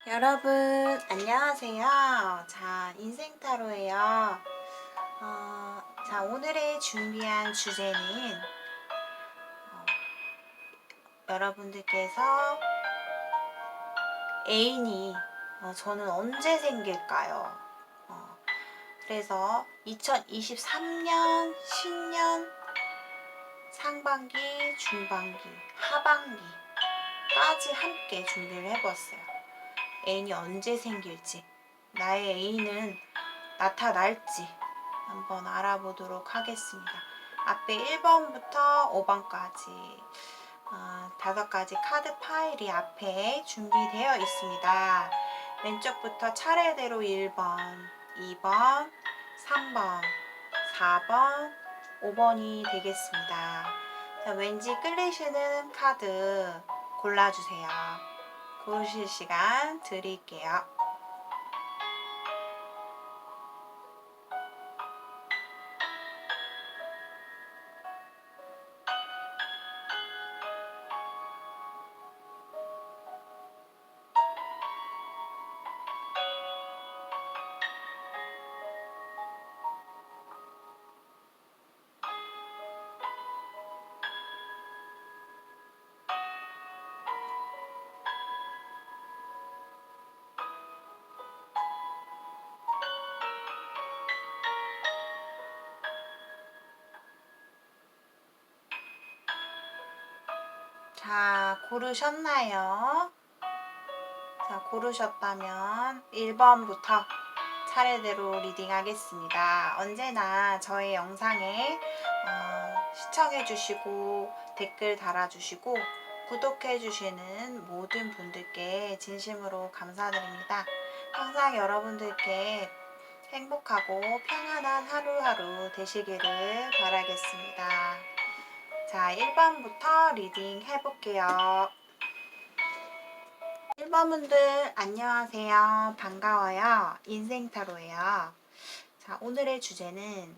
여러분, 안녕하세요. 자, 인생타로예요. 자, 오늘의 준비한 주제는 여러분들께서 애인이 저는 언제 생길까요? 그래서 2023년, 신년, 상반기, 중반기, 하반기까지 함께 준비를 해봤어요. 애인이 언제 생길지, 나의 애인은 나타날지 한번 알아보도록 하겠습니다. 앞에 1번부터 5번까지 5가지 카드 파일이 앞에 준비되어 있습니다. 왼쪽부터 차례대로 1번, 2번, 3번, 4번, 5번이 되겠습니다. 자, 왠지 끌리시는 카드 골라주세요. 고르실 시간 드릴게요. 자, 고르셨나요? 자, 고르셨다면 1번부터 차례대로 리딩 하겠습니다. 언제나 저의 영상에 시청해주시고 댓글 달아주시고 구독해주시는 모든 분들께 진심으로 감사드립니다. 항상 여러분들께 행복하고 평안한 하루하루 되시기를 바라겠습니다. 자, 1번부터 리딩 해볼게요. 1번 분들 안녕하세요. 반가워요. 인생타로예요. 자, 오늘의 주제는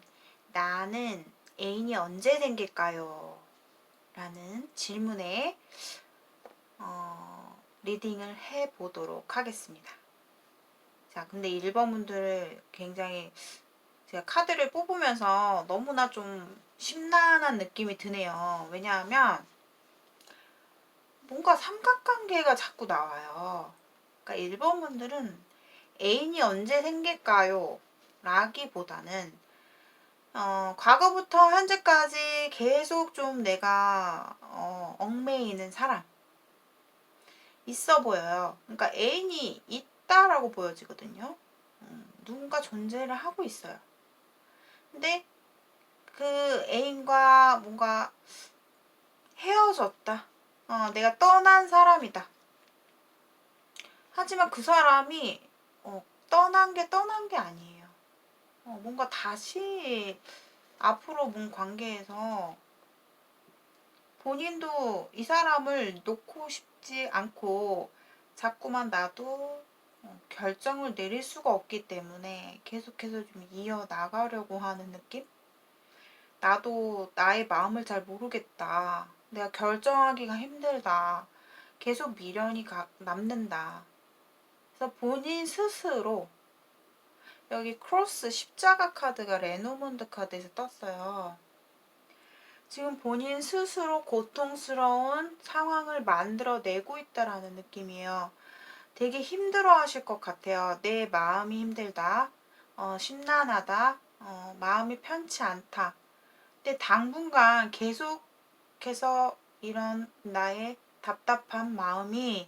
나는 애인이 언제 생길까요? 라는 질문에 리딩을 해보도록 하겠습니다. 자, 근데 1번 분들 굉장히 제가 카드를 뽑으면서 너무나 좀 심란한 느낌이 드네요. 왜냐하면 뭔가 삼각관계가 자꾸 나와요. 그러니까 1번 분들은 애인이 언제 생길까요? 라기보다는 과거부터 현재까지 계속 좀 내가 얽매이는 사람 있어 보여요. 그러니까 애인이 있다라고 보여지거든요. 누군가 존재를 하고 있어요. 근데 그 애인과 뭔가 헤어졌다. 내가 떠난 사람이다. 하지만 그 사람이 떠난 게 아니에요. 뭔가 다시 앞으로 뭔 관계에서 본인도 이 사람을 놓고 싶지 않고 자꾸만 나도 결정을 내릴 수가 없기 때문에 계속해서 좀 이어나가려고 하는 느낌? 나도 나의 마음을 잘 모르겠다. 내가 결정하기가 힘들다. 계속 미련이 남는다. 그래서 본인 스스로 여기 크로스 십자가 카드가 레노먼드 카드에서 떴어요. 지금 본인 스스로 고통스러운 상황을 만들어내고 있다라는 느낌이에요. 되게 힘들어 하실 것 같아요. 내 마음이 힘들다. 심란하다. 마음이 편치 않다. 근데 당분간 계속해서 이런 나의 답답한 마음이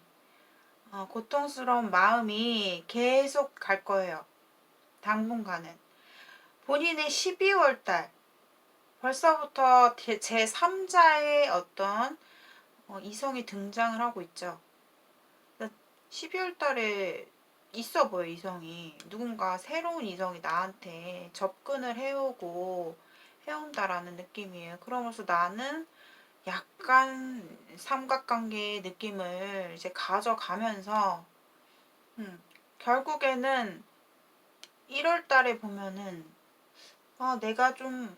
고통스러운 마음이 계속 갈 거예요. 당분간은. 본인의 12월달 벌써부터 제3자의 어떤 이성이 등장을 하고 있죠. 12월 달에 있어 보여, 이성이. 누군가 새로운 이성이 나한테 접근을 해오고 해온다라는 느낌이에요. 그러면서 나는 약간 삼각관계의 느낌을 이제 가져가면서 결국에는 1월 달에 보면은 내가 좀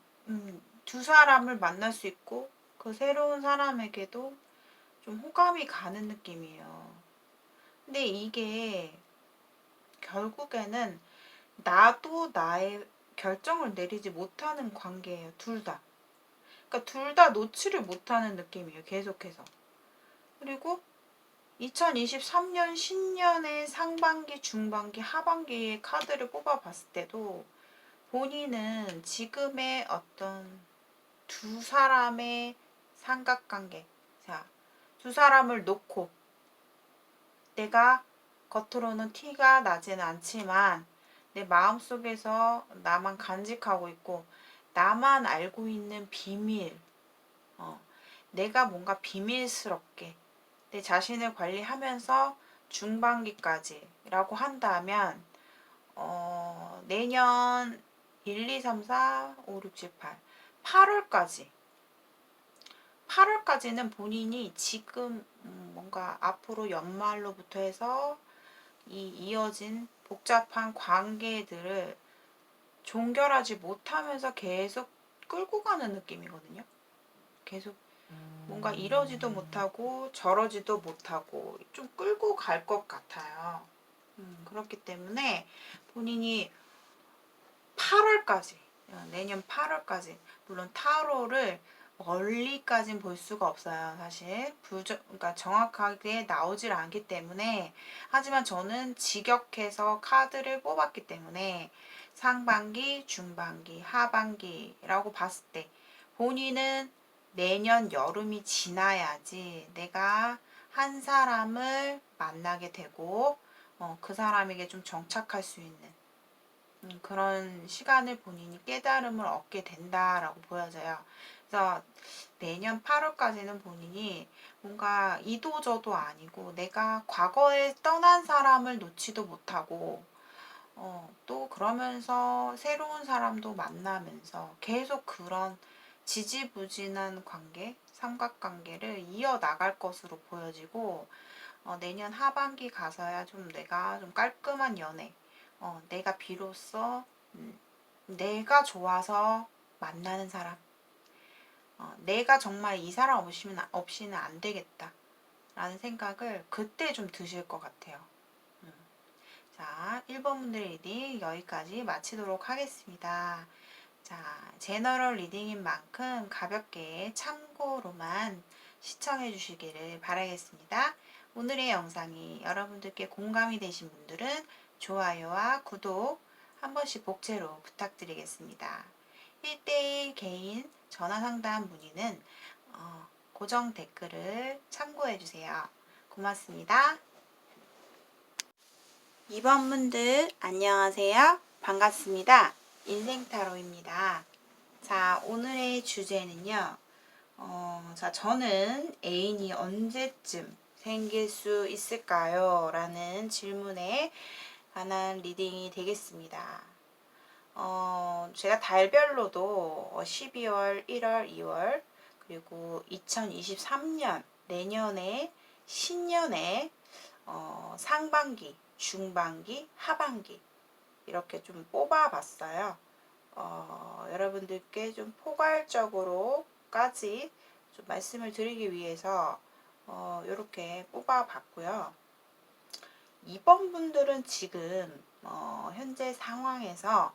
두 사람을 만날 수 있고 그 새로운 사람에게도 좀 호감이 가는 느낌이에요. 근데 이게 결국에는 나도 나의 결정을 내리지 못하는 관계예요. 둘 다. 그러니까 둘 다 놓지를 못하는 느낌이에요. 계속해서. 그리고 2023년 신년의 상반기, 중반기, 하반기의 카드를 뽑아봤을 때도 본인은 지금의 어떤 두 사람의 삼각관계, 자, 두 사람을 놓고 내가 겉으로는 티가 나지는 않지만 내 마음속에서 나만 간직하고 있고 나만 알고 있는 비밀, 어, 내가 뭔가 비밀스럽게 내 자신을 관리하면서 중반기까지라고 한다면 내년 1, 2, 3, 4, 5, 6, 7, 8, 8월까지는 본인이 지금 뭔가 앞으로 연말로부터 해서 이 이어진 복잡한 관계들을 종결하지 못하면서 계속 끌고 가는 느낌이거든요. 계속 뭔가 이러지도 못하고 저러지도 못하고 좀 끌고 갈 것 같아요. 그렇기 때문에 본인이 8월까지, 내년 8월까지, 물론 타로를 멀리까진 볼 수가 없어요. 사실 그러니까 정확하게 나오질 않기 때문에, 하지만 저는 직역해서 카드를 뽑았기 때문에 상반기, 중반기, 하반기라고 봤을 때 본인은 내년 여름이 지나야지 내가 한 사람을 만나게 되고 그 사람에게 좀 정착할 수 있는 그런 시간을 본인이 깨달음을 얻게 된다라고 보여져요. 그래서 내년 8월까지는 본인이 뭔가 이도저도 아니고 내가 과거에 떠난 사람을 놓지도 못하고 또 그러면서 새로운 사람도 만나면서 계속 그런 지지부진한 관계, 삼각관계를 이어나갈 것으로 보여지고 내년 하반기 가서야 좀 내가 좀 깔끔한 연애, 내가 비로소 내가 좋아서 만나는 사람, 내가 정말 이 사람 없이는 안 되겠다 라는 생각을 그때 좀 드실 것 같아요. 자, 1번 분들의 리딩 여기까지 마치도록 하겠습니다. 자, 제너럴 리딩인 만큼 가볍게 참고로만 시청해 주시기를 바라겠습니다. 오늘의 영상이 여러분들께 공감이 되신 분들은 좋아요와 구독 한 번씩 복제로 부탁드리겠습니다. 1대1 개인 전화 상담 문의는 고정 댓글을 참고해 주세요. 고맙습니다. 2번 분들 안녕하세요. 반갑습니다. 인생타로입니다. 자, 오늘의 주제는요. 자, 저는 애인이 언제쯤 생길 수 있을까요? 라는 질문에 관한 리딩이 되겠습니다. 제가 달별로도 12월, 1월, 2월, 그리고 2023년, 내년에, 신년에, 상반기, 중반기, 하반기, 이렇게 좀 뽑아봤어요. 여러분들께 좀 포괄적으로까지 좀 말씀을 드리기 위해서 이렇게 뽑아봤고요. 2번 분들은 지금 현재 상황에서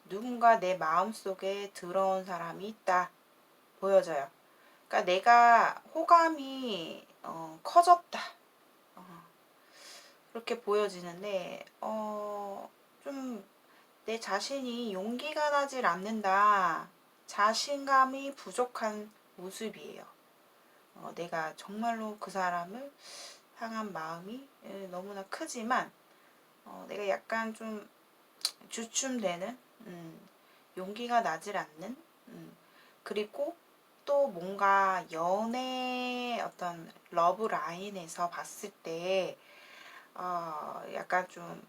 누군가 내 마음속에 들어온 사람이 있다 보여져요. 그러니까 내가 호감이 커졌다. 그렇게 보여지는데 좀 내 자신이 용기가 나질 않는다. 자신감이 부족한 모습이에요. 내가 정말로 그 사람을 향한 마음이 너무나 크지만 내가 약간 좀 주춤되는 용기가 나질 않는 그리고 또 뭔가 연애 어떤 러브 라인에서 봤을 때 약간 좀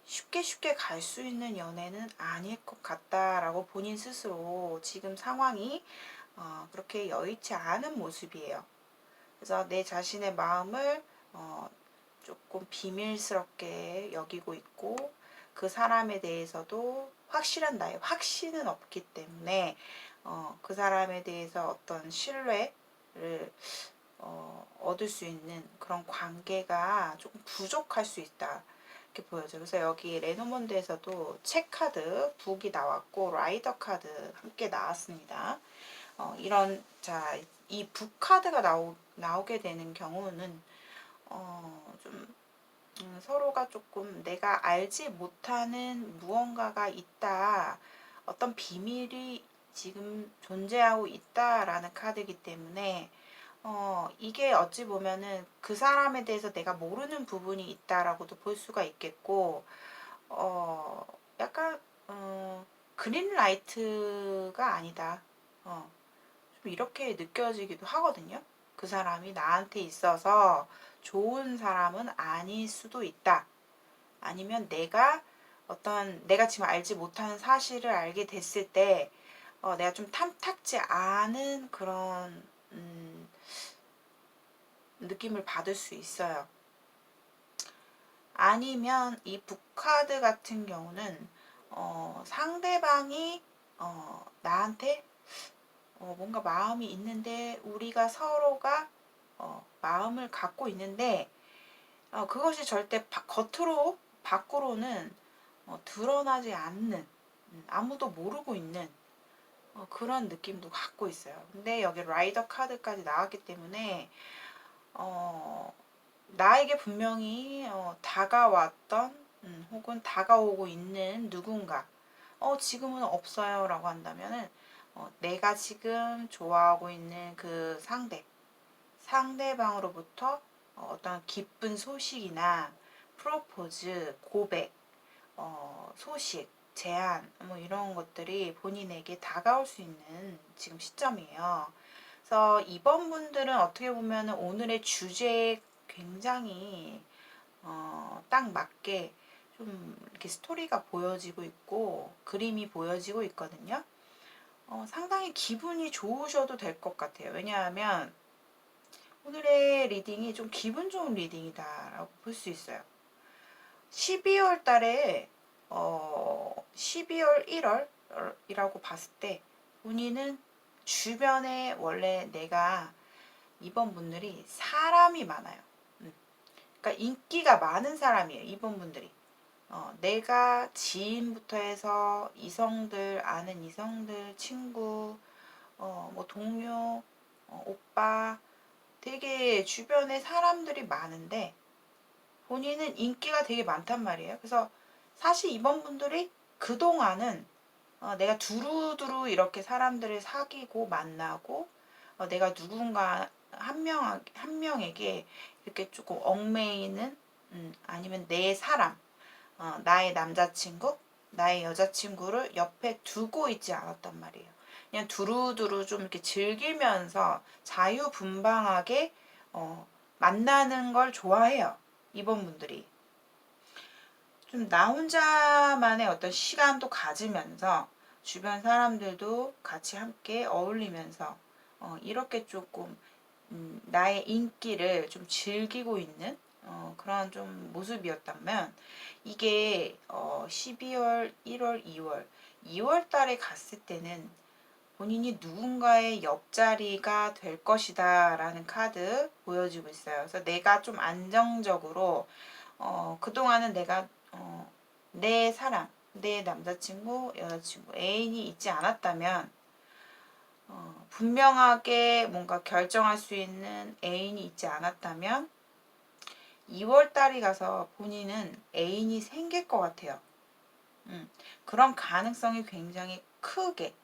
쉽게 갈 수 있는 연애는 아닐 것 같다라고 본인 스스로 지금 상황이 그렇게 여의치 않은 모습이에요. 그래서 내 자신의 마음을 조금 비밀스럽게 여기고 있고 그 사람에 대해서도 확실한 나의 확신은 없기 때문에 그 사람에 대해서 어떤 신뢰를 얻을 수 있는 그런 관계가 조금 부족할 수 있다. 이렇게 보여져요. 그래서 여기 레노몬드에서도 체카드 북이 나왔고 라이더 카드 함께 나왔습니다. 이런 이 북 카드가 나오게 되는 경우는 좀 서로가 조금 내가 알지 못하는 무언가가 있다. 어떤 비밀이 지금 존재하고 있다라는 카드이기 때문에 이게 어찌 보면은 그 사람에 대해서 내가 모르는 부분이 있다라고도 볼 수가 있겠고, 약간, 그린라이트가 아니다. 좀 이렇게 느껴지기도 하거든요. 그 사람이 나한테 있어서 좋은 사람은 아닐 수도 있다. 아니면 내가 지금 알지 못하는 사실을 알게 됐을 때, 내가 좀 탐탁지 않은 그런, 느낌을 받을 수 있어요. 아니면 이 북카드 같은 경우는 상대방이 나한테 뭔가 마음이 있는데 우리가 서로가 마음을 갖고 있는데 그것이 절대 밖으로는 드러나지 않는 아무도 모르고 있는 그런 느낌도 갖고 있어요. 근데 여기 라이더 카드까지 나왔기 때문에 나에게 분명히 다가왔던 혹은 다가오고 있는 누군가 지금은 없어요 라고 한다면은 내가 지금 좋아하고 있는 그 상대방으로부터 어떤 기쁜 소식이나 프로포즈, 고백, 소식, 제안 뭐 이런 것들이 본인에게 다가올 수 있는 지금 시점이에요. 그래서 이번 분들은 어떻게 보면 오늘의 주제에 굉장히 딱 맞게 좀 이렇게 스토리가 보여지고 있고 그림이 보여지고 있거든요. 상당히 기분이 좋으셔도 될 것 같아요. 왜냐하면 오늘의 리딩이 좀 기분 좋은 리딩이다라고 볼 수 있어요. 12월 달에 12월 1월이라고 봤을 때 본인은 주변에 원래 내가 이번 분들이 사람이 많아요. 그러니까 인기가 많은 사람이에요. 이번 분들이. 내가 지인부터 해서 이성들, 아는 이성들, 친구, 뭐 동료, 오빠, 되게 주변에 사람들이 많은데 본인은 인기가 되게 많단 말이에요. 그래서 사실 이번 분들이 그동안은 내가 두루두루 이렇게 사람들을 사귀고 만나고 내가 누군가 한 명에게 이렇게 조금 얽매이는 아니면 내 사람, 나의 남자친구, 나의 여자친구를 옆에 두고 있지 않았단 말이에요. 그냥 두루두루 좀 이렇게 즐기면서 자유분방하게 만나는 걸 좋아해요. 이번 분들이. 좀 나 혼자만의 어떤 시간도 가지면서 주변 사람들도 같이 함께 어울리면서 이렇게 조금 나의 인기를 좀 즐기고 있는 그런 좀 모습이었다면 이게 12월, 1월, 2월 달에 갔을 때는 본인이 누군가의 옆자리가 될 것이다 라는 카드 보여지고 있어요. 그래서 내가 좀 안정적으로 그동안은 내가 내 사람, 내 남자친구, 여자친구, 애인이 있지 않았다면 분명하게 뭔가 결정할 수 있는 애인이 있지 않았다면 2월 달이 가서 본인은 애인이 생길 것 같아요. 그런 가능성이 굉장히 크게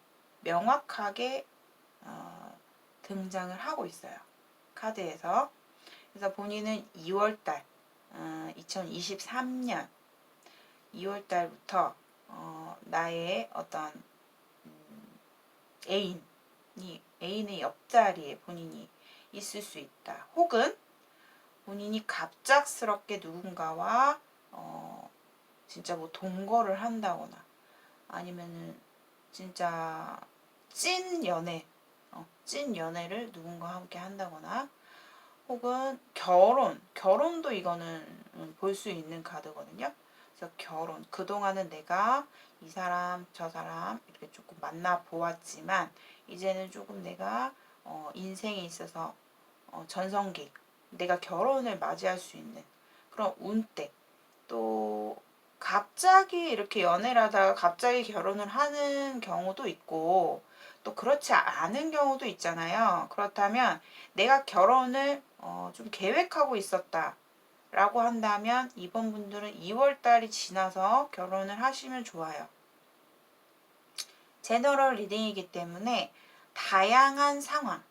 명확하게 등장을 하고 있어요. 카드에서. 그래서 본인은 2월 달 2023년 2월 달부터 나의 어떤 애인의 옆자리에 본인이 있을 수 있다. 혹은 본인이 갑작스럽게 누군가와 진짜 뭐 동거를 한다거나 아니면은 진짜 찐 연애를 누군가와 함께 한다거나 혹은 결혼도 이거는 볼 수 있는 카드거든요. 그래서 결혼, 그동안은 내가 이 사람, 저 사람 이렇게 조금 만나 보았지만 이제는 조금 내가 인생에 있어서 전성기, 내가 결혼을 맞이할 수 있는 그런 운때, 또 갑자기 이렇게 연애를 하다가 갑자기 결혼을 하는 경우도 있고 또 그렇지 않은 경우도 있잖아요. 그렇다면 내가 결혼을 좀 계획하고 있었다 라고 한다면 이번 분들은 2월 달이 지나서 결혼을 하시면 좋아요. 제너럴 리딩이기 때문에 다양한 상황,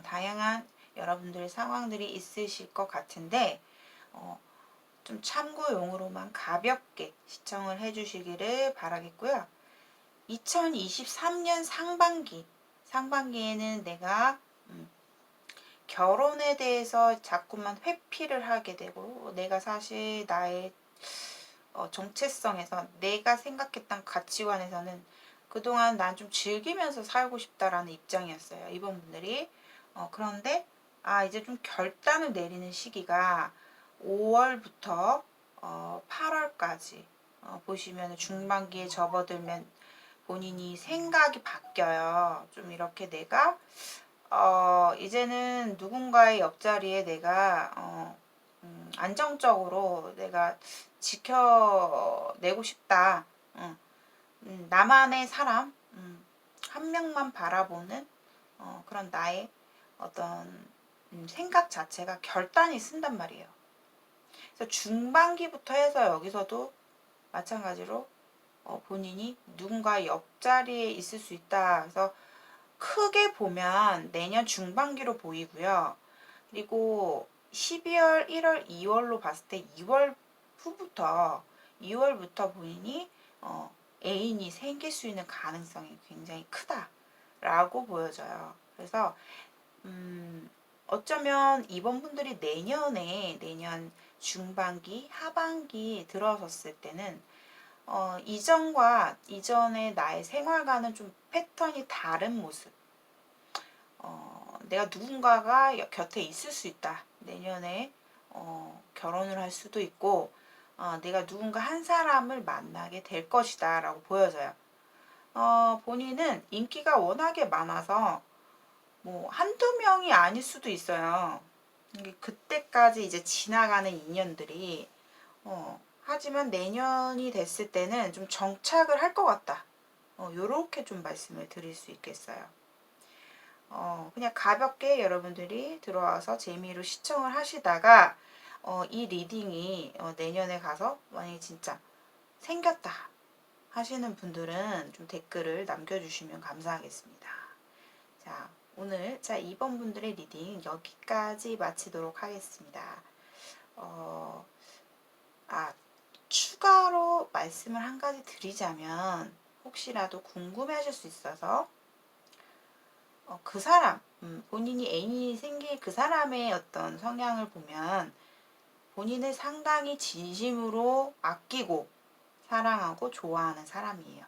다양한 여러분들의 상황들이 있으실 것 같은데 좀 참고용으로만 가볍게 시청을 해주시기를 바라겠고요. 2023년 상반기에는 내가 결혼에 대해서 자꾸만 회피를 하게 되고 내가 사실 나의 정체성에서 내가 생각했던 가치관에서는 그동안 난 좀 즐기면서 살고 싶다라는 입장이었어요. 이번 분들이. 그런데 이제 좀 결단을 내리는 시기가 5월부터 8월까지 보시면 중반기에 접어들면 본인이 생각이 바뀌어요. 좀 이렇게 내가 이제는 누군가의 옆자리에 내가 안정적으로 내가 지켜내고 싶다. 나만의 사람, 한 명만 바라보는 그런 나의 어떤 생각 자체가 결단이 쓴단 말이에요. 그래서 중반기부터 해서 여기서도 마찬가지로 본인이 누군가 옆자리에 있을 수 있다. 그래서 크게 보면 내년 중반기로 보이고요. 그리고 12월, 1월, 2월로 봤을 때 2월부터 본인이 애인이 생길 수 있는 가능성이 굉장히 크다라고 보여져요. 그래서 어쩌면 이번 분들이 내년 중반기, 하반기 들어섰을 때는 이전의 나의 생활과는 좀 패턴이 다른 모습. 내가 누군가가 곁에 있을 수 있다. 내년에 결혼을 할 수도 있고, 내가 누군가 한 사람을 만나게 될 것이다. 라고 보여져요. 본인은 인기가 워낙에 많아서, 뭐, 한두 명이 아닐 수도 있어요. 그때까지 이제 지나가는 인연들이, 하지만 내년이 됐을 때는 좀 정착을 할 것 같다. 요렇게 좀 말씀을 드릴 수 있겠어요. 그냥 가볍게 여러분들이 들어와서 재미로 시청을 하시다가 이 리딩이 내년에 가서 만약에 진짜 생겼다 하시는 분들은 좀 댓글을 남겨주시면 감사하겠습니다. 자, 오늘 2번 분들의 리딩 여기까지 마치도록 하겠습니다. 추가로 말씀을 한 가지 드리자면 혹시라도 궁금해 하실 수 있어서 그 사람, 본인이 애인이 생길 그 사람의 어떤 성향을 보면 본인을 상당히 진심으로 아끼고 사랑하고 좋아하는 사람이에요.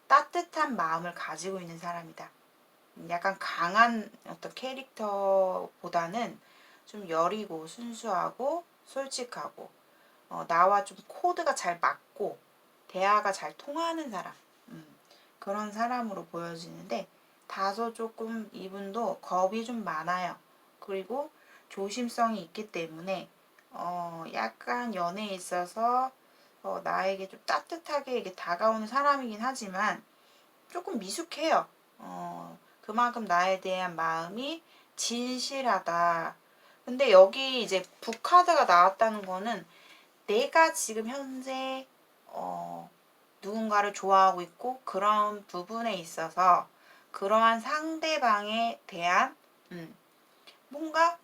따뜻한 마음을 가지고 있는 사람이다. 약간 강한 어떤 캐릭터보다는 좀 여리고 순수하고 솔직하고 나와 좀 코드가 잘 맞고 대화가 잘 통하는 사람, 그런 사람으로 보여지는데 다소 조금 이분도 겁이 좀 많아요. 그리고 조심성이 있기 때문에 약간 연애에 있어서 나에게 좀 따뜻하게 이게 다가오는 사람이긴 하지만 조금 미숙해요. 그만큼 나에 대한 마음이 진실하다. 근데 여기 이제 북카드가 나왔다는 거는 내가 지금 현재 누군가를 좋아하고 있고 그런 부분에 있어서 그러한 상대방에 대한 뭔가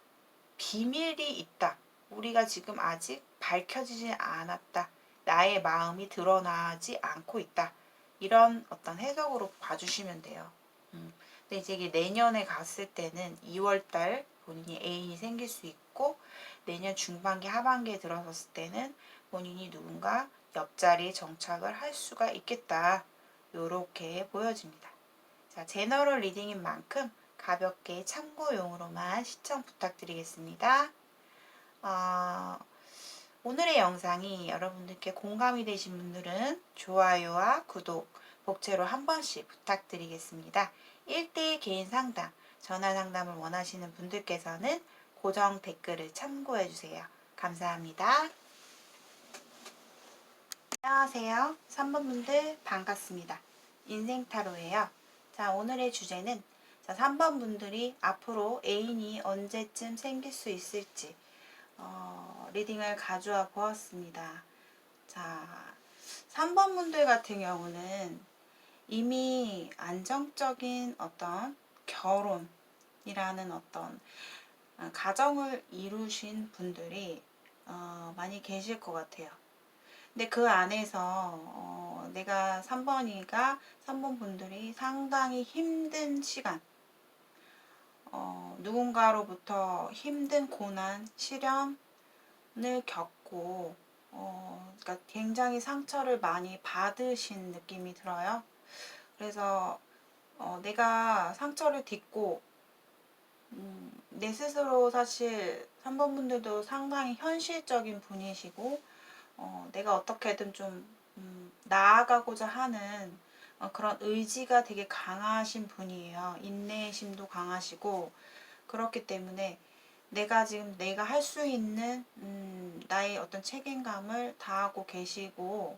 비밀이 있다. 우리가 지금 아직 밝혀지지 않았다. 나의 마음이 드러나지 않고 있다. 이런 어떤 해석으로 봐주시면 돼요. 근데 이제 이게 내년에 갔을 때는 2월달 본인이 애인이 생길 수 있고 내년 중반기 하반기에 들어섰을 때는 본인이 누군가 옆자리에 정착을 할 수가 있겠다. 요렇게 보여집니다. 자, 제너럴 리딩인 만큼 가볍게 참고용으로만 시청 부탁드리겠습니다. 오늘의 영상이 여러분들께 공감이 되신 분들은 좋아요와 구독, 복채로 한 번씩 부탁드리겠습니다. 1대1 개인 상담, 전화 상담을 원하시는 분들께서는 고정 댓글을 참고해 주세요. 감사합니다. 안녕하세요. 3번 분들 반갑습니다. 인생타로예요. 자, 오늘의 주제는 3번 분들이 앞으로 애인이 언제쯤 생길 수 있을지 리딩을 가져와 보았습니다. 자, 3번 분들 같은 경우는 이미 안정적인 어떤 결혼이라는 어떤 가정을 이루신 분들이 많이 계실 것 같아요. 근데 그 안에서 내가 3번 분들이 상당히 힘든 시간, 누군가로부터 힘든 고난, 시련을 겪고 그러니까 굉장히 상처를 많이 받으신 느낌이 들어요. 그래서 내가 상처를 딛고 내 스스로 사실 3번 분들도 상당히 현실적인 분이시고 내가 어떻게든 좀 나아가고자 하는 그런 의지가 되게 강하신 분이에요. 인내심도 강하시고 그렇기 때문에 내가 할 수 있는 나의 어떤 책임감을 다하고 계시고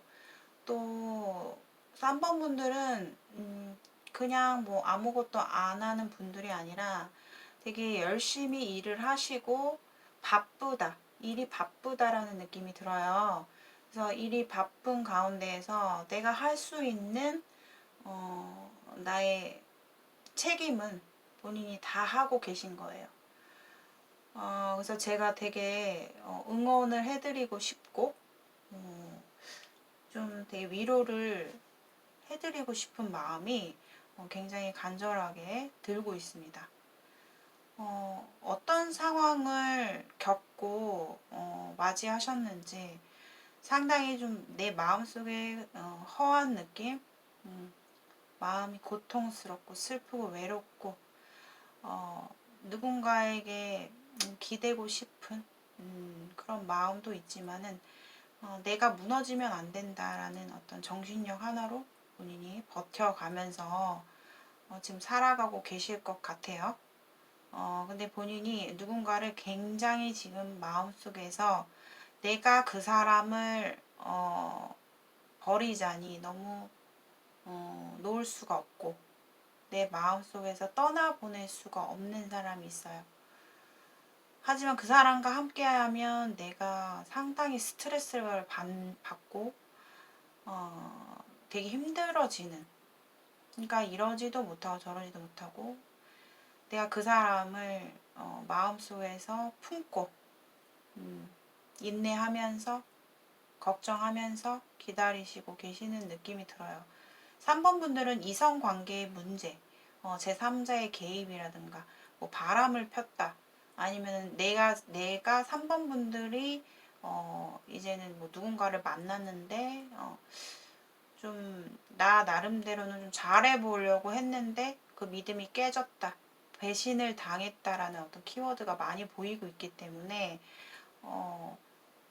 또 3번 분들은 그냥 뭐 아무것도 안 하는 분들이 아니라 되게 열심히 일을 하시고 바쁘다. 일이 바쁘다라는 느낌이 들어요. 그래서 일이 바쁜 가운데에서 내가 할 수 있는 나의 책임은 본인이 다 하고 계신 거예요. 그래서 제가 되게 응원을 해드리고 싶고 좀 되게 위로를 해드리고 싶은 마음이 굉장히 간절하게 들고 있습니다. 어떤 상황을 겪고 맞이하셨는지 상당히 좀 내 마음속에 허한 느낌, 마음이 고통스럽고 슬프고 외롭고 누군가에게 기대고 싶은 그런 마음도 있지만은 내가 무너지면 안 된다라는 어떤 정신력 하나로 본인이 버텨가면서 지금 살아가고 계실 것 같아요. 근데 본인이 누군가를 굉장히 지금 마음속에서 내가 그 사람을 버리자니 너무 놓을 수가 없고 내 마음속에서 떠나보낼 수가 없는 사람이 있어요. 하지만 그 사람과 함께하면 내가 상당히 스트레스를 받고 되게 힘들어지는, 그러니까 이러지도 못하고 저러지도 못하고 내가 그 사람을 마음속에서 품고 인내하면서 걱정하면서 기다리시고 계시는 느낌이 들어요. 3번 분들은 이성관계의 문제, 제3자의 개입이라든가 뭐 바람을 폈다, 아니면 내가 3번 분들이 이제는 뭐 누군가를 만났는데 좀 나 나름대로는 좀 잘해보려고 했는데 그 믿음이 깨졌다, 배신을 당했다라는 어떤 키워드가 많이 보이고 있기 때문에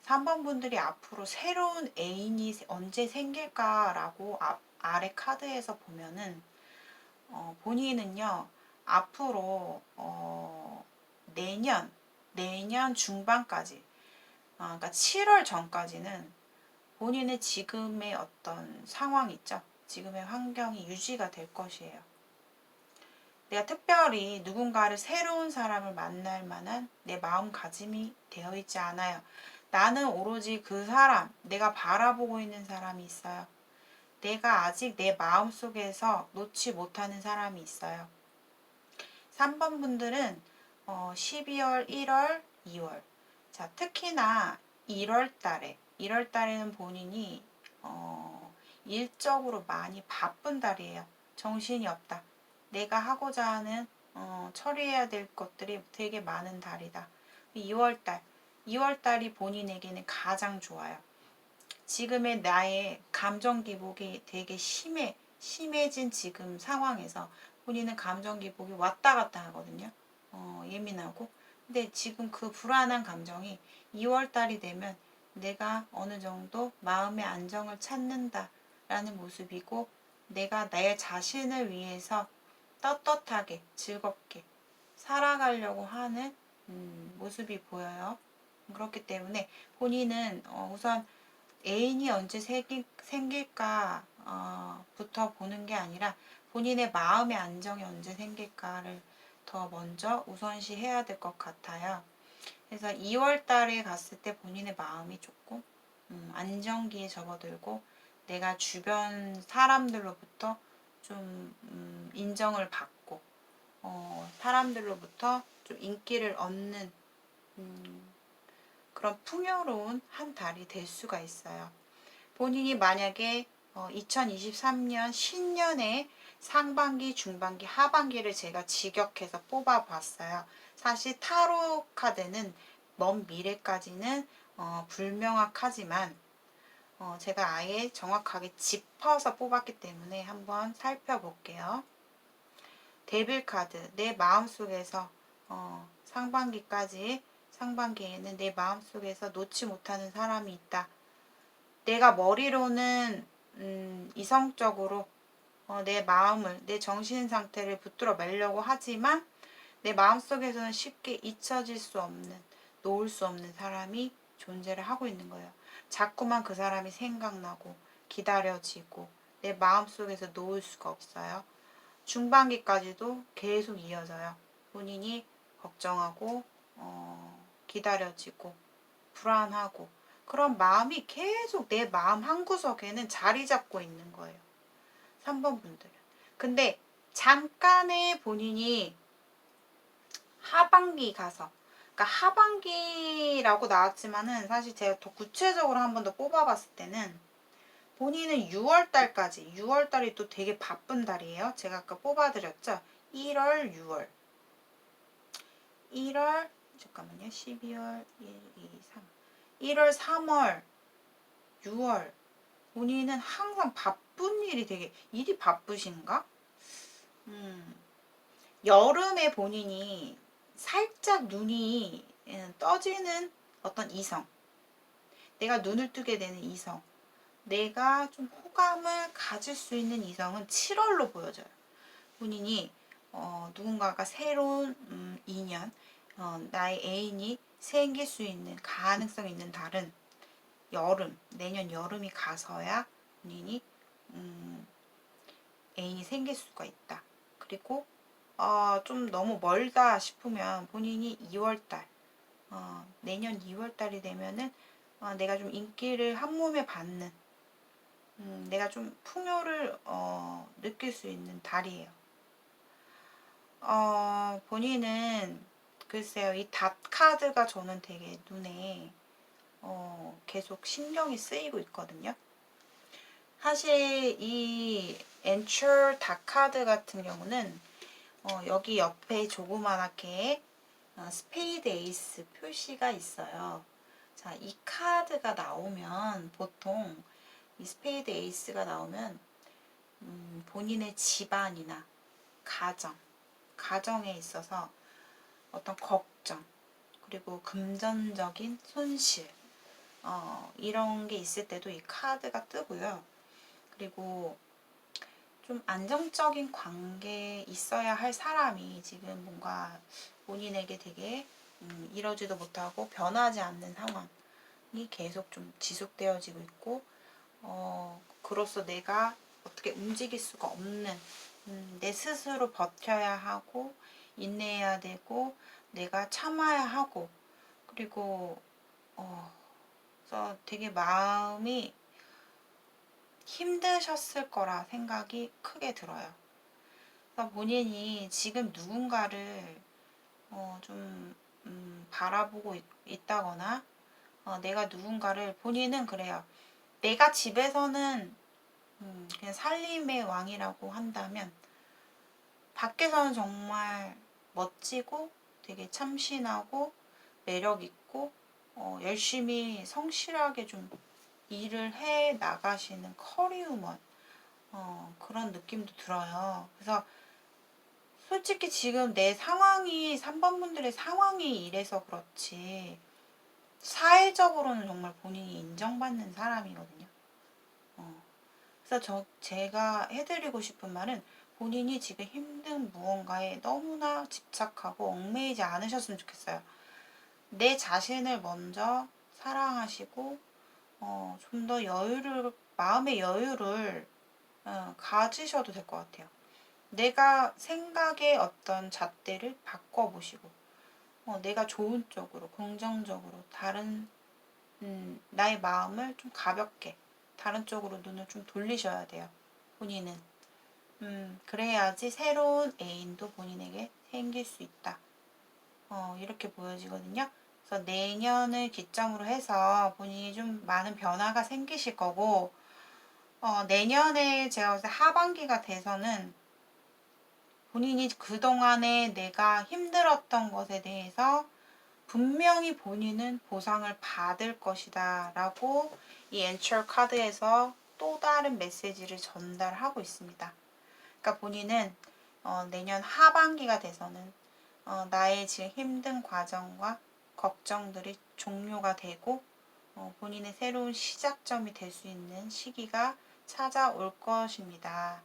3번 분들이 앞으로 새로운 애인이 언제 생길까라고 아래 카드에서 보면은 본인은요 앞으로 내년 중반까지, 그러니까 7월 전까지는 본인의 지금의 어떤 상황 있죠, 지금의 환경이 유지가 될 것이에요. 내가 특별히 누군가를 새로운 사람을 만날 만한 내 마음가짐이 되어 있지 않아요. 나는 오로지 그 사람, 내가 바라보고 있는 사람이 있어요. 내가 아직 내 마음속에서 놓지 못하는 사람이 있어요. 3번 분들은 12월, 1월, 2월. 자, 특히나 1월 달에는 본인이 일적으로 많이 바쁜 달이에요. 정신이 없다. 내가 하고자 하는 처리해야 될 것들이 되게 많은 달이다. 2월 달이 본인에게는 가장 좋아요. 지금의 나의 감정 기복이 되게 심해진 지금 상황에서 본인은 감정 기복이 왔다 갔다 하거든요. 예민하고. 근데 지금 그 불안한 감정이 2월 달이 되면 내가 어느 정도 마음의 안정을 찾는다라는 모습이고, 내가 내 자신을 위해서 떳떳하게 즐겁게 살아가려고 하는 모습이 보여요. 그렇기 때문에 본인은 우선 애인이 언제 생길까 부터 보는 게 아니라 본인의 마음의 안정이 언제 생길까를 더 먼저 우선시 해야 될 것 같아요. 그래서 2월 달에 갔을 때 본인의 마음이 조금 안정기에 접어들고 내가 주변 사람들로부터 좀 인정을 받고 사람들로부터 좀 인기를 얻는 그런 풍요로운 한 달이 될 수가 있어요. 본인이 만약에 2023년 신년에 상반기, 중반기, 하반기를 제가 직역해서 뽑아봤어요. 사실 타로 카드는 먼 미래까지는 불명확하지만 제가 아예 정확하게 짚어서 뽑았기 때문에 한번 살펴볼게요. 데빌 카드, 내 마음속에서 상반기에는 내 마음속에서 놓지 못하는 사람이 있다. 내가 머리로는 이성적으로 내 마음을, 내 정신 상태를 붙들어 매려고 하지만 내 마음속에서는 쉽게 잊혀질 수 없는, 놓을 수 없는 사람이 존재를 하고 있는 거예요. 자꾸만 그 사람이 생각나고 기다려지고 내 마음속에서 놓을 수가 없어요. 중반기까지도 계속 이어져요. 본인이 걱정하고 기다려지고 불안하고 그런 마음이 계속 내 마음 한구석에는 자리 잡고 있는 거예요. 3번 분들은. 근데 잠깐의 본인이 하반기 가서, 그러니까 하반기라고 나왔지만은 사실 제가 더 구체적으로 한 번 더 뽑아봤을 때는 본인은 6월달까지, 6월달이 또 되게 바쁜 달이에요. 제가 아까 뽑아드렸죠. 1월, 6월. 1월, 잠깐만요. 12월, 1, 2, 3. 1월, 3월, 6월. 본인은 항상 바쁜 일이 되게, 일이 바쁘신가? 여름에 본인이 살짝 눈이 떠지는 어떤 이성. 내가 눈을 뜨게 되는 이성. 내가 좀 호감을 가질 수 있는 이성은 7월로 보여져요. 본인이 누군가가 새로운 인연, 나의 애인이 생길 수 있는 가능성 있는 달은 여름, 내년 여름이 가서야 본인이 애인이 생길 수가 있다. 그리고 좀 너무 멀다 싶으면 본인이 2월달, 내년 2월달이 되면은 내가 좀 인기를 한 몸에 받는, 내가 좀 풍요를 느낄 수 있는 달이에요. 본인은 글쎄요, 이 닷 카드가 저는 되게 눈에 계속 신경이 쓰이고 있거든요. 사실 이 엔처 닷 카드 같은 경우는 여기 옆에 조그맣게 스페이드 에이스 표시가 있어요. 자, 이 카드가 나오면 보통 이 스페이드 에이스가 나오면 본인의 집안이나 가정에 있어서 어떤 걱정, 그리고 금전적인 손실, 이런 게 있을 때도 이 카드가 뜨고요. 그리고 좀 안정적인 관계에 있어야 할 사람이 지금 뭔가 본인에게 되게 이러지도 못하고 변하지 않는 상황이 계속 좀 지속되어지고 있고, 그로서 내가 어떻게 움직일 수가 없는, 내 스스로 버텨야 하고 인내해야 되고 내가 참아야 하고, 그리고 그래서 되게 마음이 힘드셨을 거라 생각이 크게 들어요. 그래서 본인이 지금 누군가를 좀 바라보고 있다거나 내가 누군가를, 본인은 그래요. 내가 집에서는 그냥 살림의 왕이라고 한다면 밖에서는 정말 멋지고 되게 참신하고 매력있고 열심히 성실하게 좀 일을 해 나가시는 커리우먼, 그런 느낌도 들어요. 그래서 솔직히 지금 내 상황이, 3번 분들의 상황이 이래서 그렇지 사회적으로는 정말 본인이 인정받는 사람이거든요. 그래서 제가 해드리고 싶은 말은 본인이 지금 힘든 무언가에 너무나 집착하고 얽매이지 않으셨으면 좋겠어요. 내 자신을 먼저 사랑하시고 좀 더 마음의 여유를 가지셔도 될 것 같아요. 내가 생각의 어떤 잣대를 바꿔보시고 내가 좋은 쪽으로 긍정적으로 나의 마음을 좀 가볍게 다른 쪽으로 눈을 좀 돌리셔야 돼요. 본인은. 그래야지 새로운 애인도 본인에게 생길 수 있다. 이렇게 보여지거든요. 그래서 내년을 기점으로 해서 본인이 좀 많은 변화가 생기실 거고, 내년에 제가 봤을 때 하반기가 돼서는 본인이 그동안에 내가 힘들었던 것에 대해서 분명히 본인은 보상을 받을 것이다 라고 이 엔처 카드에서 또 다른 메시지를 전달하고 있습니다. 그러니까 본인은 내년 하반기가 돼서는 나의 지금 힘든 과정과 걱정들이 종료가 되고 본인의 새로운 시작점이 될 수 있는 시기가 찾아올 것입니다.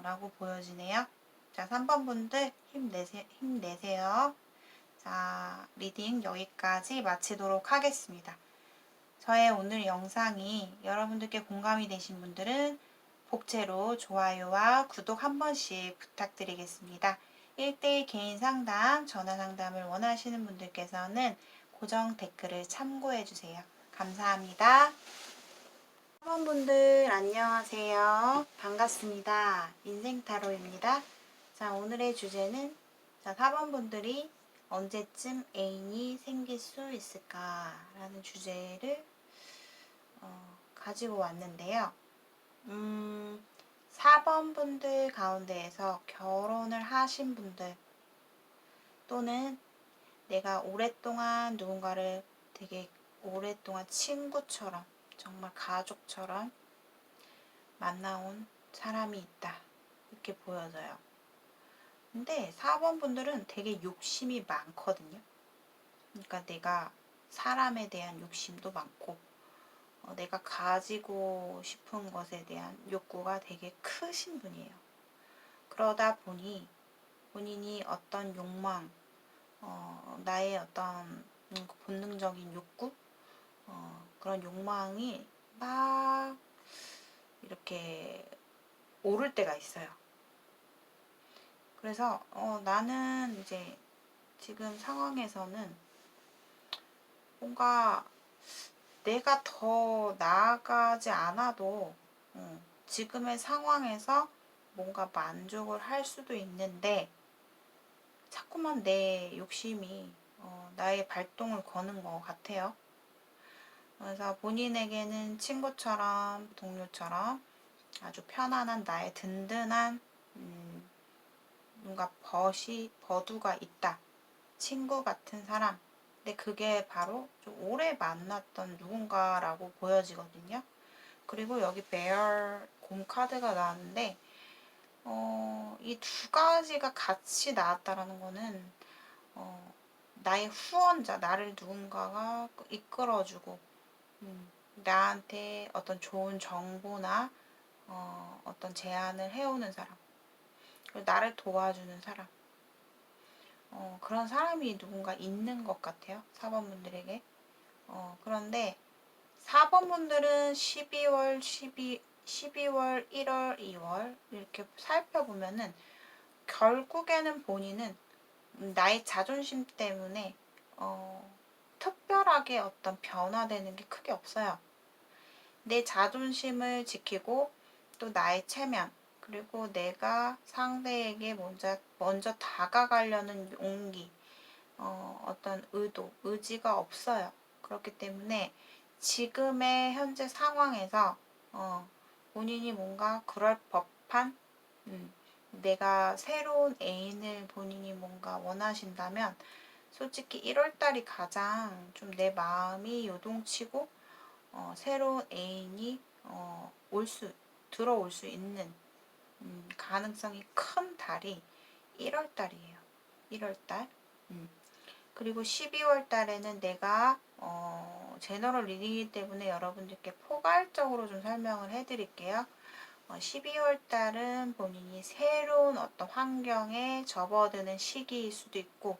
라고 보여지네요. 자, 3번 분들 힘내세요. 자, 리딩 여기까지 마치도록 하겠습니다. 저의 오늘 영상이 여러분들께 공감이 되신 분들은 복채로 좋아요와 구독 한 번씩 부탁드리겠습니다. 1대1 개인 상담, 전화 상담을 원하시는 분들께서는 고정 댓글을 참고해주세요. 감사합니다. 4번 분들 안녕하세요. 반갑습니다. 인생타로입니다. 자, 오늘의 주제는 4번 분들이 언제쯤 애인이 생길 수 있을까라는 주제를 가지고 왔는데요. 4번 분들 가운데에서 결혼을 하신 분들 또는 내가 오랫동안 누군가를 되게 오랫동안 친구처럼 정말 가족처럼 만나온 사람이 있다. 이렇게 보여져요. 근데 4번 분들은 되게 욕심이 많거든요. 그러니까 내가 사람에 대한 욕심도 많고 내가 가지고 싶은 것에 대한 욕구가 되게 크신 분이에요. 그러다 보니 본인이 어떤 욕망, 나의 어떤 본능적인 욕구, 그런 욕망이 막 이렇게 오를 때가 있어요. 그래서 나는 이제 지금 상황에서는 뭔가 내가 더 나아가지 않아도 지금의 상황에서 뭔가 만족을 할 수도 있는데 자꾸만 내 욕심이 나의 발동을 거는 것 같아요. 그래서 본인에게는 친구처럼 동료처럼 아주 편안한 나의 든든한 뭔가 버두가 있다. 친구 같은 사람. 근데 그게 바로 좀 오래 만났던 누군가라고 보여지거든요. 그리고 여기 곰 카드가 나왔는데 이 두 가지가 같이 나왔다라는 거는 나의 후원자, 나를 누군가가 이끌어주고 나한테 어떤 좋은 정보나 어떤 제안을 해오는 사람, 그리고 나를 도와주는 사람, 그런 사람이 누군가 있는 것 같아요. 4번 분들에게. 그런데 4번 분들은 12월, 1월, 2월 이렇게 살펴보면은 결국에는 본인은 나의 자존심 때문에 특별하게 어떤 변화되는 게 크게 없어요. 내 자존심을 지키고 또 나의 체면 그리고 내가 상대에게 먼저 다가가려는 용기 어떤 의지가 없어요. 그렇기 때문에 지금의 현재 상황에서 본인이 뭔가 그럴 법한 내가 새로운 애인을 본인이 뭔가 원하신다면 솔직히 1월달이 가장 좀 내 마음이 요동치고 새로운 애인이 들어올 수 있는 가능성이 큰 달이 1월달이에요. 1월달. 그리고 12월달에는 내가 제너럴 리딩이기 때문에 여러분들께 포괄적으로 좀 설명을 해드릴게요. 12월 달은 본인이 새로운 어떤 환경에 접어드는 시기일 수도 있고,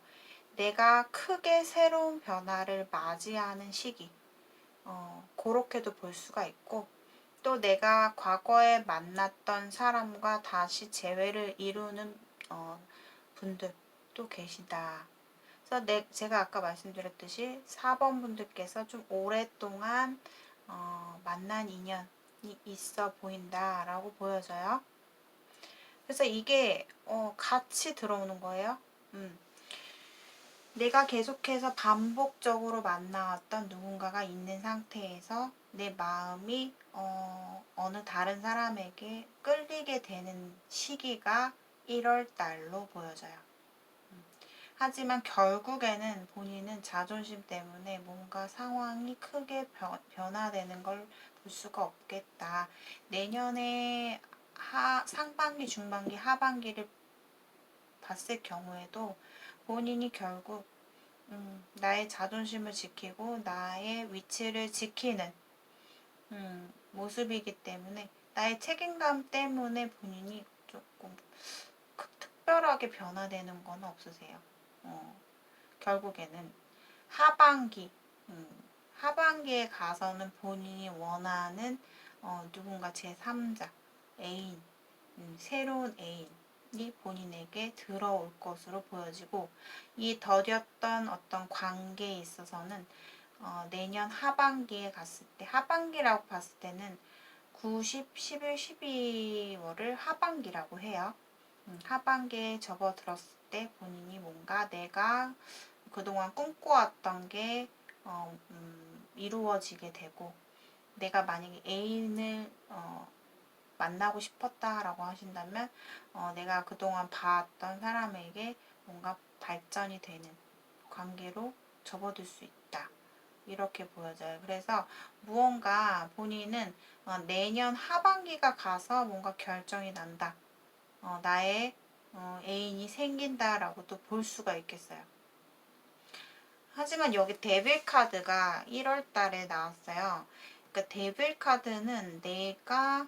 내가 크게 새로운 변화를 맞이하는 시기, 그렇게도 볼 수가 있고, 또 내가 과거에 만났던 사람과 다시 재회를 이루는 분들도 계시다. 그래서 제가 아까 말씀드렸듯이 4번 분들께서 좀 오랫동안 만난 인연이 있어 보인다라고 보여져요. 그래서 이게 같이 들어오는 거예요. 내가 계속해서 반복적으로 만나왔던 누군가가 있는 상태에서 내 마음이 어느 다른 사람에게 끌리게 되는 시기가 1월 달로 보여져요. 하지만 결국에는 본인은 자존심 때문에 뭔가 상황이 크게 변화되는 걸 볼 수가 없겠다. 내년에 상반기, 중반기, 하반기를 봤을 경우에도 본인이 결국 나의 자존심을 지키고 나의 위치를 지키는 모습이기 때문에, 나의 책임감 때문에 본인이 조금 특별하게 변화되는 건 없으세요. 결국에는 하반기, 하반기에 가서는 본인이 원하는 누군가 제3자, 애인, 새로운 애인이 본인에게 들어올 것으로 보여지고, 이 더뎠던 어떤 관계에 있어서는 내년 하반기에 갔을 때, 하반기라고 봤을 때는 9, 10, 11, 12월을 하반기라고 해요. 하반기에 접어들었을 때 본인이 뭔가 내가 그동안 꿈꿔왔던 게 이루어지게 되고, 내가 만약에 애인을 만나고 싶었다라고 하신다면 내가 그동안 봐왔던 사람에게 뭔가 발전이 되는 관계로 접어들 수 있다. 이렇게 보여져요. 그래서 무언가 본인은 내년 하반기가 가서 뭔가 결정이 난다. 나의 애인이 생긴다라고도 볼 수가 있겠어요. 하지만 여기 데빌 카드가 1월 달에 나왔어요. 그러니까 데빌 카드는 내가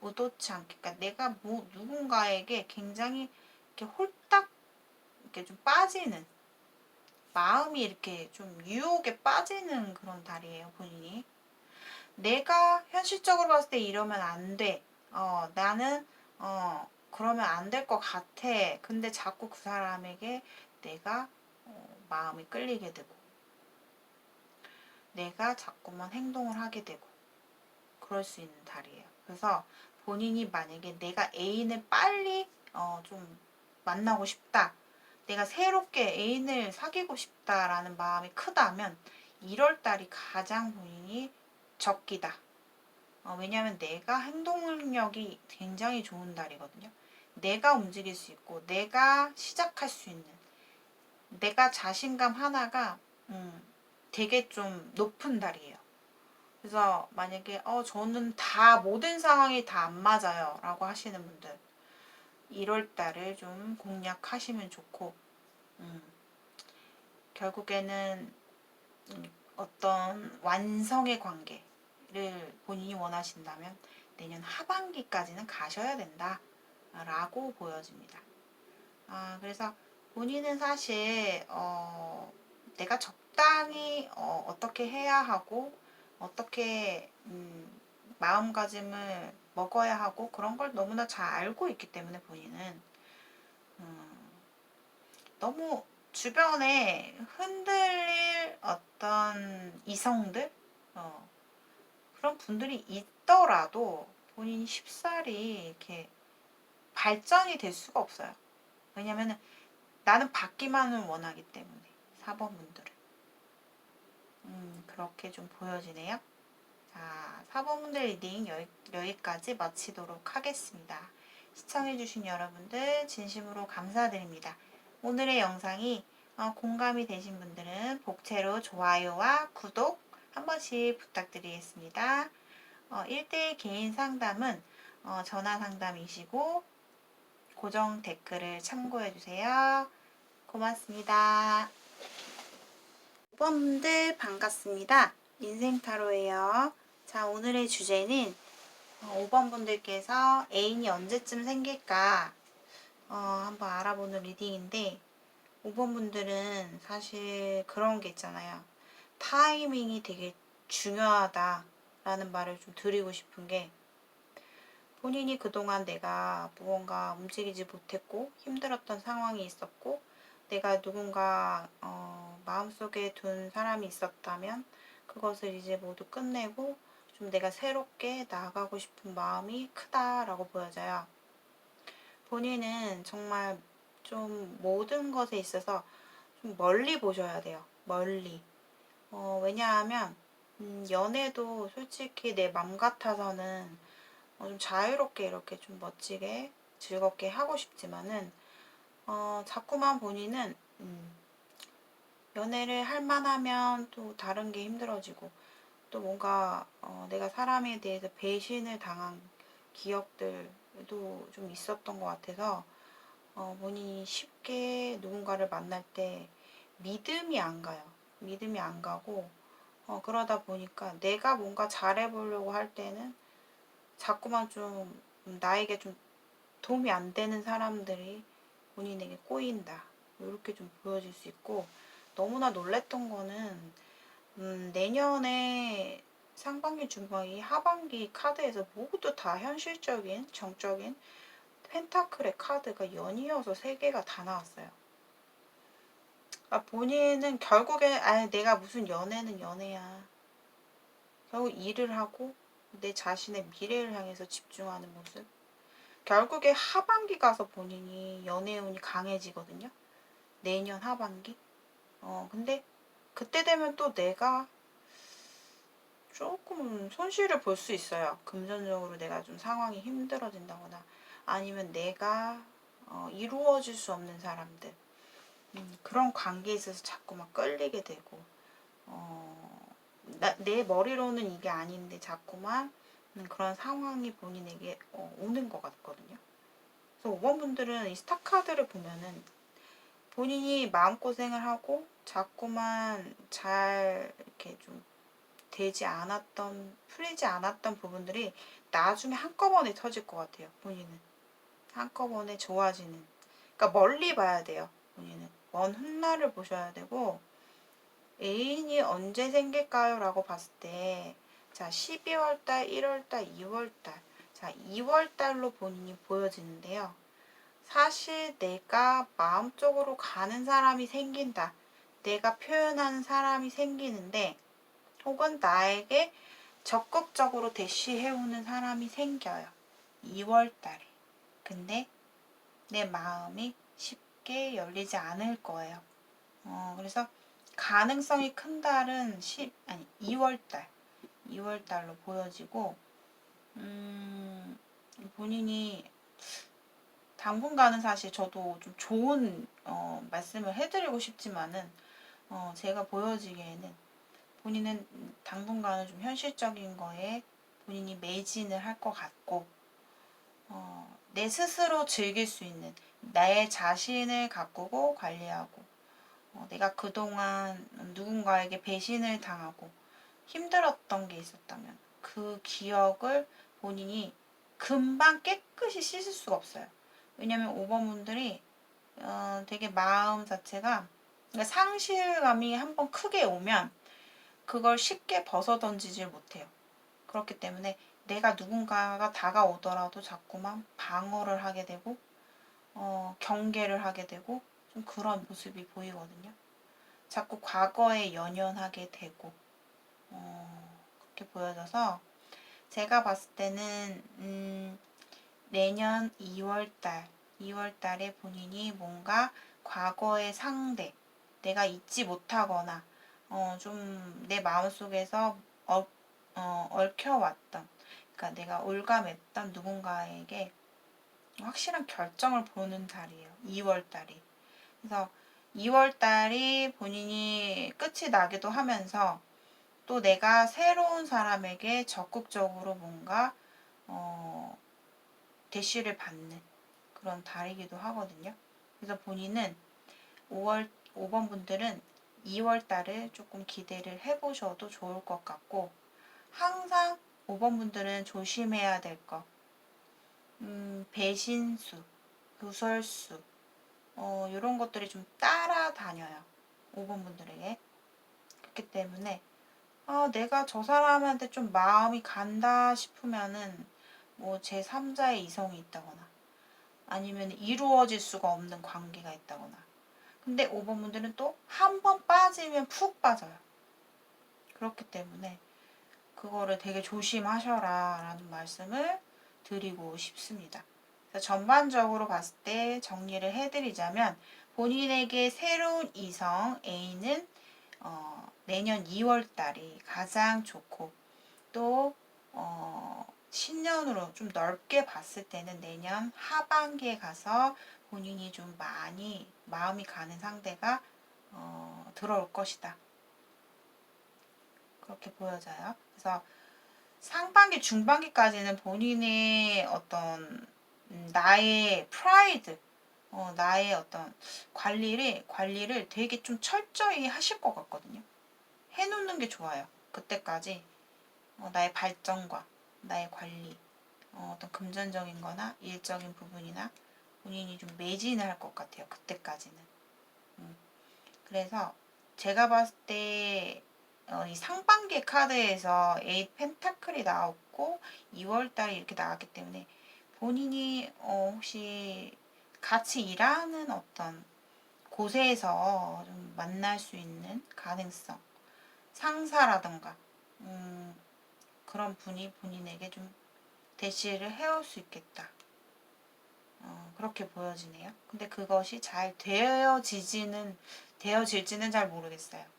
의도치 않게, 그러니까 내가 누군가에게 굉장히 이렇게 홀딱 이렇게 좀 빠지는, 마음이 이렇게 좀 유혹에 빠지는 그런 달이에요, 본인이. 내가 현실적으로 봤을 때 이러면 안 돼. 나는 그러면 안 될 것 같아. 근데 자꾸 그 사람에게 내가 마음이 끌리게 되고, 내가 자꾸만 행동을 하게 되고, 그럴 수 있는 달이에요. 그래서 본인이 만약에 내가 애인을 빨리 좀 만나고 싶다, 내가 새롭게 애인을 사귀고 싶다라는 마음이 크다면 1월 달이 가장 본인이 적기다. 왜냐하면 내가 행동 능력이 굉장히 좋은 달이거든요. 내가 움직일 수 있고 내가 시작할 수 있는, 내가 자신감 하나가 되게 좀 높은 달이에요. 그래서 만약에 저는 다 모든 상황이 다 안 맞아요 라고 하시는 분들, 1월 달을 좀 공략하시면 좋고, 결국에는 어떤 완성의 관계를 본인이 원하신다면 내년 하반기까지는 가셔야 된다 라고 보여집니다. 그래서 본인은 사실 내가 적당히 어떻게 해야 하고 어떻게 마음가짐을 먹어야 하고 그런 걸 너무나 잘 알고 있기 때문에 본인은 너무 주변에 흔들릴 어떤 이성들, 그런 분들이 있더라도 본인이 쉽사리 이렇게 발전이 될 수가 없어요. 왜냐면은 나는 받기만을 원하기 때문에, 4번 분들은. 그렇게 좀 보여지네요. 자, 4번 분들 리딩 여기까지 마치도록 하겠습니다. 시청해주신 여러분들 진심으로 감사드립니다. 오늘의 영상이 공감이 되신 분들은 복채로 좋아요와 구독 한 번씩 부탁드리겠습니다. 1대1 개인 상담은 전화 상담이시고 고정 댓글을 참고해주세요. 고맙습니다. 5번분들 반갑습니다. 인생타로예요. 자, 오늘의 주제는 5번 분들께서 애인이 언제쯤 생길까 한번 알아보는 리딩인데 5번 분들은 사실 그런 게 있잖아요. 타이밍이 되게 중요하다라는 말을 좀 드리고 싶은 게 본인이 그동안 내가 무언가 움직이지 못했고 힘들었던 상황이 있었고 내가 누군가 마음속에 둔 사람이 있었다면 그것을 이제 모두 끝내고 좀 내가 새롭게 나아가고 싶은 마음이 크다라고 보여져요. 본인은 정말 좀 모든 것에 있어서 좀 멀리 보셔야 돼요. 멀리. 왜냐하면 연애도 솔직히 내 맘 같아서는 좀 자유롭게 이렇게 좀 멋지게 즐겁게 하고 싶지만은 자꾸만 본인은 연애를 할 만하면 또 다른 게 힘들어지고 또 뭔가 내가 사람에 대해서 배신을 당한 기억들도 좀 있었던 것 같아서 본인이 쉽게 누군가를 만날 때 믿음이 안 가요. 믿음이 안 가고 그러다 보니까 내가 뭔가 잘해보려고 할 때는 자꾸만 좀 나에게 좀 도움이 안 되는 사람들이 본인에게 꼬인다. 이렇게 좀 보여질 수 있고 너무나 놀랬던 거는 내년에 상반기, 중반기, 하반기 카드에서 모두 다 현실적인, 정적인 펜타클의 카드가 연이어서 3개가 다 나왔어요. 본인은 결국에 내가 무슨 연애는 연애야. 결국 일을 하고 내 자신의 미래를 향해서 집중하는 모습. 결국에 하반기 가서 본인이 연애운이 강해지거든요. 내년 하반기. 근데 그때 되면 또 내가 조금 손실을 볼 수 있어요. 금전적으로 내가 좀 상황이 힘들어진다거나 아니면 내가 이루어질 수 없는 사람들 그런 관계에 있어서 자꾸 막 끌리게 되고 내 머리로는 이게 아닌데 자꾸만 그런 상황이 본인에게 오는 것 같거든요. 그래서 5번 분들은 이 스타카드를 보면은 본인이 마음고생을 하고 자꾸만 잘 이렇게 좀 되지 않았던, 풀리지 않았던 부분들이 나중에 한꺼번에 터질 것 같아요. 본인은. 한꺼번에 좋아지는. 그러니까 멀리 봐야 돼요. 본인은. 먼 훗날을 보셔야 되고 애인이 언제 생길까요? 라고 봤을 때 자, 12월달, 1월달, 2월달 자, 2월달로 본인이 보여지는데요. 사실 내가 마음적으로 가는 사람이 생긴다. 내가 표현하는 사람이 생기는데 혹은 나에게 적극적으로 대시해오는 사람이 생겨요. 2월달에. 근데 내 마음이 쉽게 열리지 않을 거예요. 그래서 가능성이 큰 달은 2월달. 2월달로 보여지고 본인이 당분간은 사실 저도 좀 좋은 말씀을 해드리고 싶지만은 제가 보여지기에는 본인은 당분간은 좀 현실적인 거에 본인이 매진을 할 것 같고 내 스스로 즐길 수 있는 나의 자신을 가꾸고 관리하고 내가 그동안 누군가에게 배신을 당하고 힘들었던 게 있었다면 그 기억을 본인이 금방 깨끗이 씻을 수가 없어요. 왜냐면 5번 분들이 되게 마음 자체가 그러니까 상실감이 한번 크게 오면 그걸 쉽게 벗어던지질 못해요. 그렇기 때문에 내가 누군가가 다가오더라도 자꾸만 방어를 하게 되고 경계를 하게 되고 좀 그런 모습이 보이거든요. 자꾸 과거에 연연하게 되고 그렇게 보여져서 제가 봤을 때는 내년 2월달에 본인이 뭔가 과거의 상대, 내가 잊지 못하거나 좀 내 마음속에서 얽혀왔던, 그러니까 내가 올감했던 누군가에게 확실한 결정을 보는 달이에요. 2월달이. 그래서 2월달이 본인이 끝이 나기도 하면서 또 내가 새로운 사람에게 적극적으로 뭔가 대시를 받는 그런 달이기도 하거든요. 그래서 본인은 5번 분들은 2월 달을 조금 기대를 해보셔도 좋을 것 같고 항상 5번 분들은 조심해야 될 거. 배신수, 구설수, 이런 것들이 좀 따라다녀요. 5번 분들에게. 그렇기 때문에 내가 저 사람한테 좀 마음이 간다 싶으면은 뭐 제3자의 이성이 있다거나 아니면 이루어질 수가 없는 관계가 있다거나. 근데 5번 분들은 또 한 번 빠지면 푹 빠져요. 그렇기 때문에 그거를 되게 조심하셔라 라는 말씀을 드리고 싶습니다. 그래서 전반적으로 봤을 때 정리를 해드리자면 본인에게 새로운 이성 A는 내년 2월 달이 가장 좋고 또 신년으로 좀 넓게 봤을 때는 내년 하반기에 가서 본인이 좀 많이 마음이 가는 상대가 들어올 것이다. 그렇게 보여져요. 그래서 상반기, 중반기까지는 본인의 어떤 나의 프라이드, 나의 어떤 관리를 되게 좀 철저히 하실 것 같거든요. 해놓는 게 좋아요. 그때까지 나의 발전과 나의 관리, 어떤 금전적인 거나 일적인 부분이나 본인이 좀 매진을 할 것 같아요. 그때까지는. 그래서 제가 봤을 때 이 상반기 카드에서 8 펜타클이 나왔고 2월달에 이렇게 나왔기 때문에 본인이 혹시 같이 일하는 어떤 곳에서 좀 만날 수 있는 가능성, 상사라던가 그런 분이 본인에게 좀 대시를 해올 수 있겠다. 그렇게 보여지네요. 근데 그것이 잘 되어질지는 잘 모르겠어요.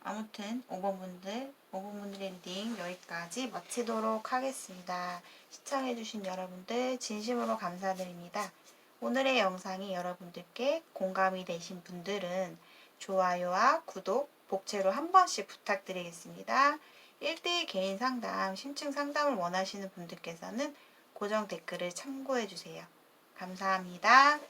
아무튼 5번 분들 엔딩 여기까지 마치도록 하겠습니다. 시청해주신 여러분들 진심으로 감사드립니다. 오늘의 영상이 여러분들께 공감이 되신 분들은 좋아요와 구독, 복채로 한 번씩 부탁드리겠습니다. 1대1 개인 상담, 심층 상담을 원하시는 분들께서는 고정 댓글을 참고해주세요. 감사합니다.